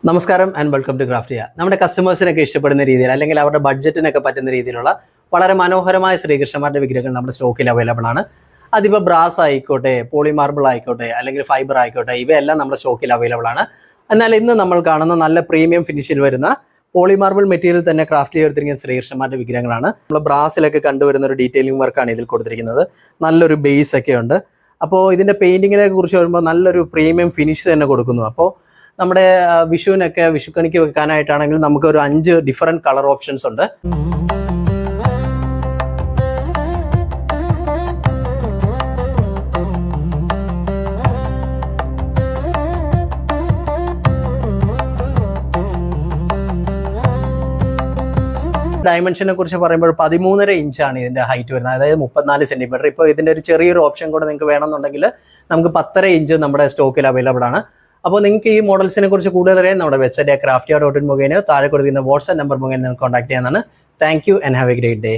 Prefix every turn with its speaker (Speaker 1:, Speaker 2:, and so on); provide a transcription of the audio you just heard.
Speaker 1: നമസ്കാരം and welcome to craft ചെയ്യാം. നമ്മുടെ കസ്റ്റമേഴ്സിനൊക്കെ ഇഷ്ടപ്പെടുന്ന രീതിയിൽ അല്ലെങ്കിൽ അവരുടെ ബഡ്ജറ്റിനൊക്കെ പറ്റുന്ന രീതിയിലുള്ള വളരെ മനോഹരമായ ശ്രീകൃഷ്ണന്മാരുടെ വിഗ്രഹങ്ങൾ നമ്മുടെ സ്റ്റോക്കിൽ അവൈലബിൾ ആണ്. അതിപ്പോൾ ബ്രാസ് ആയിക്കോട്ടെ, പോളി മാർബിൾ ആയിക്കോട്ടെ, അല്ലെങ്കിൽ ഫൈബർ ആയിക്കോട്ടെ, ഇവയെല്ലാം നമ്മുടെ സ്റ്റോക്കിൽ അവൈലബിൾ ആണ്. എന്നാൽ ഇന്ന് നമ്മൾ കാണുന്ന നല്ല പ്രീമിയം ഫിനിഷിൽ വരുന്ന പോളി മാർബിൾ മെറ്റീരിയൽ തന്നെ ക്രാഫ്റ്റ് ചെയ്തിരിക്കുന്ന ശ്രീകൃഷ്ണന്മാരുടെ വിഗ്രഹങ്ങളാണ്. നമ്മൾ ബ്രാസിലൊക്കെ കണ്ടുവരുന്ന ഒരു ഡീറ്റെയിലിംഗ് വർക്കാണ് ഇതിൽ കൊടുത്തിരിക്കുന്നത്. നല്ലൊരു ബേസ് ഒക്കെ ഉണ്ട്. അപ്പോൾ ഇതിൻ്റെ പെയിൻറ്റിങ്ങിനെ കുറിച്ച് വരുമ്പോൾ നല്ലൊരു പ്രീമിയം ഫിനിഷ് തന്നെ കൊടുക്കുന്നു. അപ്പോൾ നമ്മുടെ വിഷുവിനൊക്കെ വിഷുക്കണിക്ക് വെക്കാനായിട്ടാണെങ്കിൽ നമുക്ക് ഒരു 5 ഡിഫറെൻറ്റ് കളർ ഓപ്ഷൻസ് ഉണ്ട്. ഡയമെൻഷനെ കുറിച്ച് പറയുമ്പോൾ 13.5 ഇഞ്ചാണ് ഇതിൻ്റെ ഹൈറ്റ് വരുന്നത്, അതായത് 34 സെൻറ്റിമീറ്റർ. ഇപ്പോൾ ഇതിൻ്റെ ഒരു ചെറിയൊരു ഓപ്ഷൻ കൂടെ നിങ്ങൾക്ക് വേണമെന്നുണ്ടെങ്കിൽ നമുക്ക് 10.5 ഇഞ്ച് നമ്മുടെ സ്റ്റോക്കിൽ അവൈലബിൾ ആണ്. അപ്പോൾ നിങ്ങൾക്ക് ഈ മോഡൽസിനെ കുറിച്ച് കൂടുതൽ അറിയാൻ നമ്മുടെ വെബ്സൈറ്റ് craftia.in മുഖേന താഴെ കൊടുത്തിരുന്ന വാട്സ്ആപ്പ് നമ്പർ മുഖേന നിങ്ങൾക്ക് കോൺടാക്ട് ചെയ്യാനാണ്. Thank you and have A great day.